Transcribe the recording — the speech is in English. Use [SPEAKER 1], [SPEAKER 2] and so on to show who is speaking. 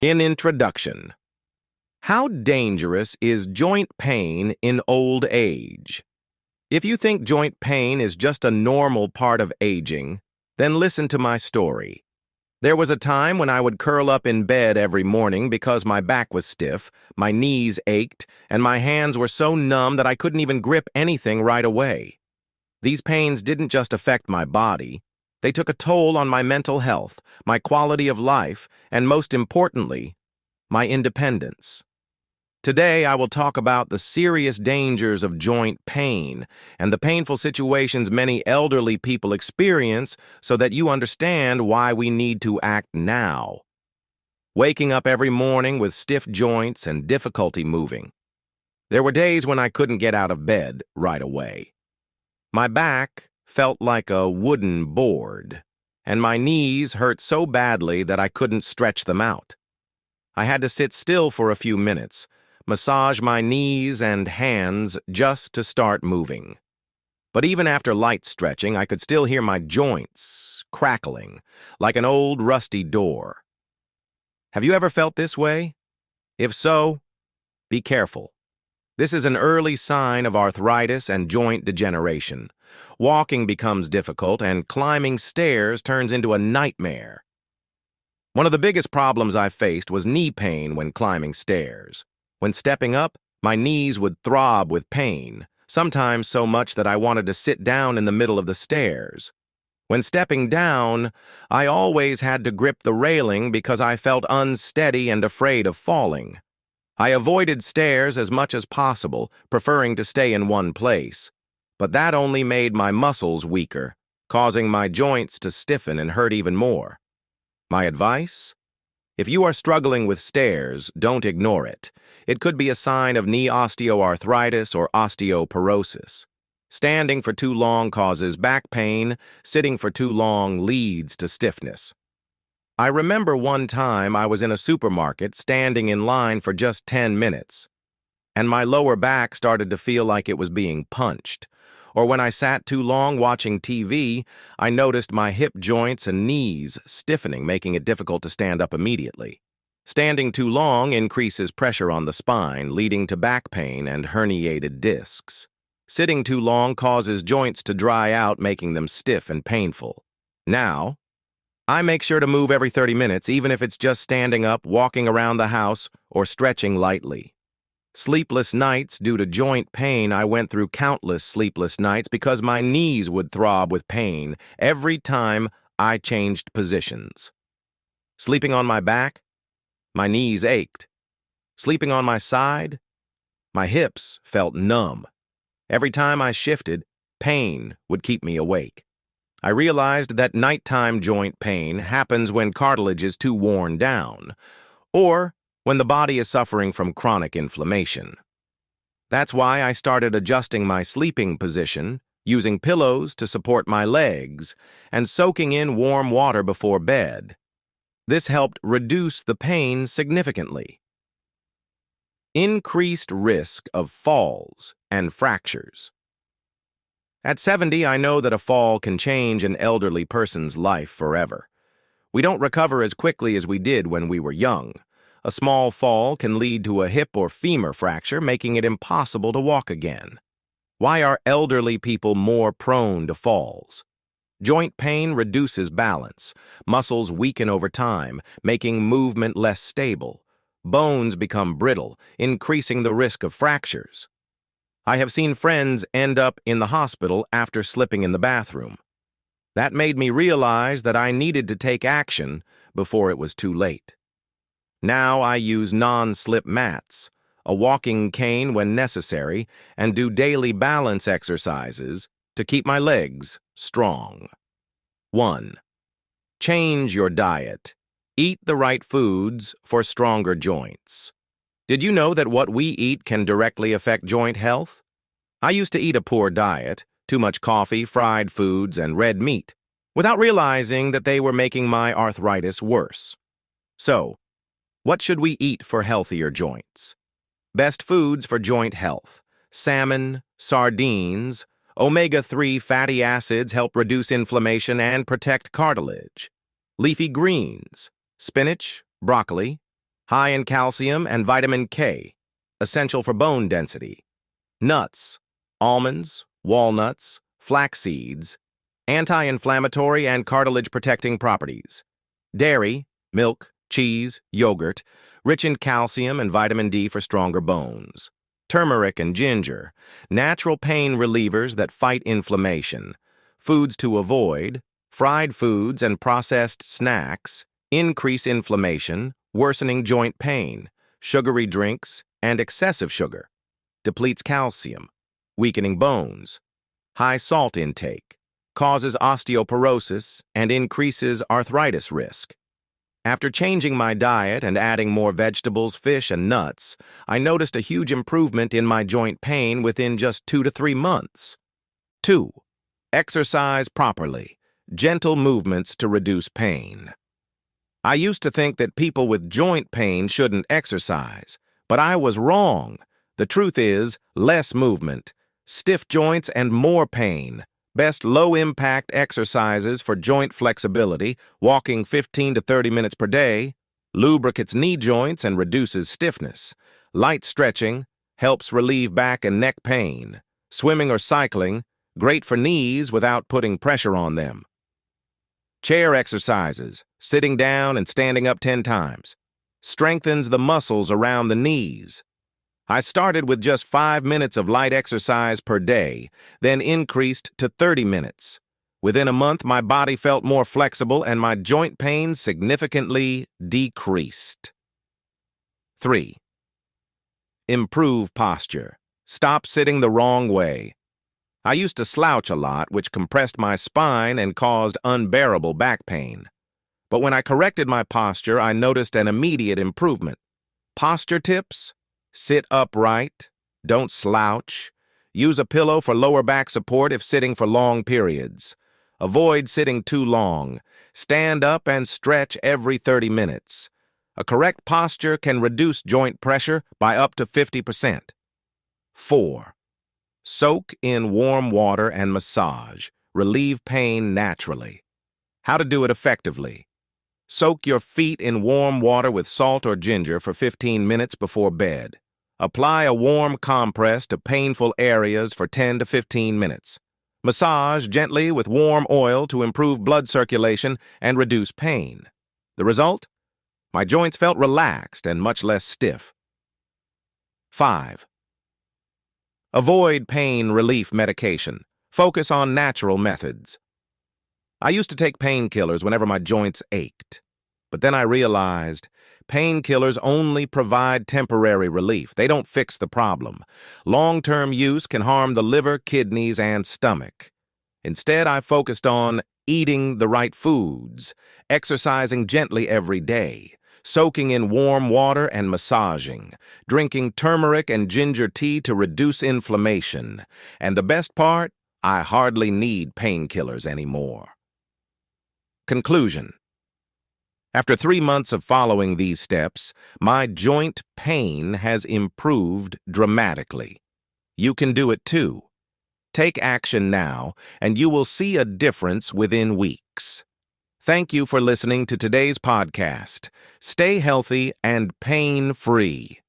[SPEAKER 1] In introduction, how dangerous is joint pain in old age? If you think joint pain is just a normal part of aging, then listen to my story. There was a time when I would curl up in bed every morning because my back was stiff, my knees ached, and my hands were so numb that I couldn't even grip anything right away. These pains didn't just affect my body. They took a toll on my mental health, my quality of life, and most importantly, my independence. Today, I will talk about the serious dangers of joint pain and the painful situations many elderly people experience so that you understand why we need to act now. Waking up every morning with stiff joints and difficulty moving. There were days when I couldn't get out of bed right away. My back felt like a wooden board, and my knees hurt so badly that I couldn't stretch them out. I had to sit still for a few minutes, massage my knees and hands just to start moving. But even after light stretching, I could still hear my joints crackling like an old rusty door. Have you ever felt this way? If so, be careful. This is an early sign of arthritis and joint degeneration. Walking becomes difficult, and climbing stairs turns into a nightmare. One of the biggest problems I faced was knee pain when climbing stairs. When stepping up, my knees would throb with pain, sometimes so much that I wanted to sit down in the middle of the stairs. When stepping down, I always had to grip the railing because I felt unsteady and afraid of falling. I avoided stairs as much as possible, preferring to stay in one place. But that only made my muscles weaker, causing my joints to stiffen and hurt even more. My advice? If you are struggling with stairs, don't ignore it. It could be a sign of knee osteoarthritis or osteoporosis. Standing for too long causes back pain. Sitting for too long leads to stiffness. I remember one time I was in a supermarket standing in line for just 10 minutes, and my lower back started to feel like it was being punched. Or when I sat too long watching TV, I noticed my hip joints and knees stiffening, making it difficult to stand up immediately. Standing too long increases pressure on the spine, leading to back pain and herniated discs. Sitting too long causes joints to dry out, making them stiff and painful. Now, I make sure to move every 30 minutes, even if it's just standing up, walking around the house, or stretching lightly. Sleepless nights due to joint pain. I went through countless sleepless nights because my knees would throb with pain every time I changed positions. Sleeping on my back, my knees ached. Sleeping on my side, my hips felt numb. Every time I shifted, pain would keep me awake. I realized that nighttime joint pain happens when cartilage is too worn down, or when the body is suffering from chronic inflammation. That's why I started adjusting my sleeping position, using pillows to support my legs, and soaking in warm water before bed. This helped reduce the pain significantly. Increased risk of falls and fractures. At 70, I know that a fall can change an elderly person's life forever. We don't recover as quickly as we did when we were young. A small fall can lead to a hip or femur fracture, making it impossible to walk again. Why are elderly people more prone to falls? Joint pain reduces balance. Muscles weaken over time, making movement less stable. Bones become brittle, increasing the risk of fractures. I have seen friends end up in the hospital after slipping in the bathroom. That made me realize that I needed to take action before it was too late. Now I use non-slip mats, a walking cane when necessary, and do daily balance exercises to keep my legs strong. 1. Change your diet. Eat the right foods for stronger joints. Did you know that what we eat can directly affect joint health? I used to eat a poor diet, too much coffee, fried foods, and red meat, without realizing that they were making my arthritis worse. So, what should we eat for healthier joints? Best foods for joint health: salmon, sardines. Omega-3 fatty acids help reduce inflammation and protect cartilage. Leafy greens: spinach, broccoli, high in calcium and vitamin K, essential for bone density. Nuts, almonds, walnuts, flax seeds, anti-inflammatory and cartilage-protecting properties. Dairy, milk, cheese, yogurt, rich in calcium and vitamin D for stronger bones. Turmeric and ginger, natural pain relievers that fight inflammation. Foods to avoid: fried foods and processed snacks increase inflammation, worsening joint pain. Sugary drinks and excessive sugar depletes calcium, weakening bones. High salt intake causes osteoporosis and increases arthritis risk. After changing my diet and adding more vegetables, fish, and nuts, I noticed a huge improvement in my joint pain within just 2 to 3 months. 2. Exercise properly. Gentle movements to reduce pain. I used to think that people with joint pain shouldn't exercise, but I was wrong. The truth is, less movement, stiff joints, and more pain. Best low-impact exercises for joint flexibility: walking 15 to 30 minutes per day, lubricates knee joints and reduces stiffness. Light stretching helps relieve back and neck pain. Swimming or cycling, great for knees without putting pressure on them. Chair exercises, sitting down and standing up 10 times, strengthens the muscles around the knees. I started with just 5 minutes of light exercise per day, then increased to 30 minutes. Within a month, my body felt more flexible and my joint pain significantly decreased. 3. Improve posture. Stop sitting the wrong way. I used to slouch a lot, which compressed my spine and caused unbearable back pain. But when I corrected my posture, I noticed an immediate improvement. Posture tips: sit upright, don't slouch, use a pillow for lower back support if sitting for long periods. Avoid sitting too long, stand up and stretch every 30 minutes. A correct posture can reduce joint pressure by up to 50%. 4. Soak in warm water and massage. Relieve pain naturally. How to do it effectively. Soak your feet in warm water with salt or ginger for 15 minutes before bed. Apply a warm compress to painful areas for 10 to 15 minutes. Massage gently with warm oil to improve blood circulation and reduce pain. The result? My joints felt relaxed and much less stiff. 5. Avoid pain relief medication. Focus on natural methods. I used to take painkillers whenever my joints ached. But then I realized painkillers only provide temporary relief. They don't fix the problem. Long-term use can harm the liver, kidneys, and stomach. Instead, I focused on eating the right foods, exercising gently every day, soaking in warm water and massaging, drinking turmeric and ginger tea to reduce inflammation. And the best part, I hardly need painkillers anymore. Conclusion. After 3 months of following these steps, my joint pain has improved dramatically. You can do it too. Take action now, and you will see a difference within weeks. Thank you for listening to today's podcast. Stay healthy and pain-free.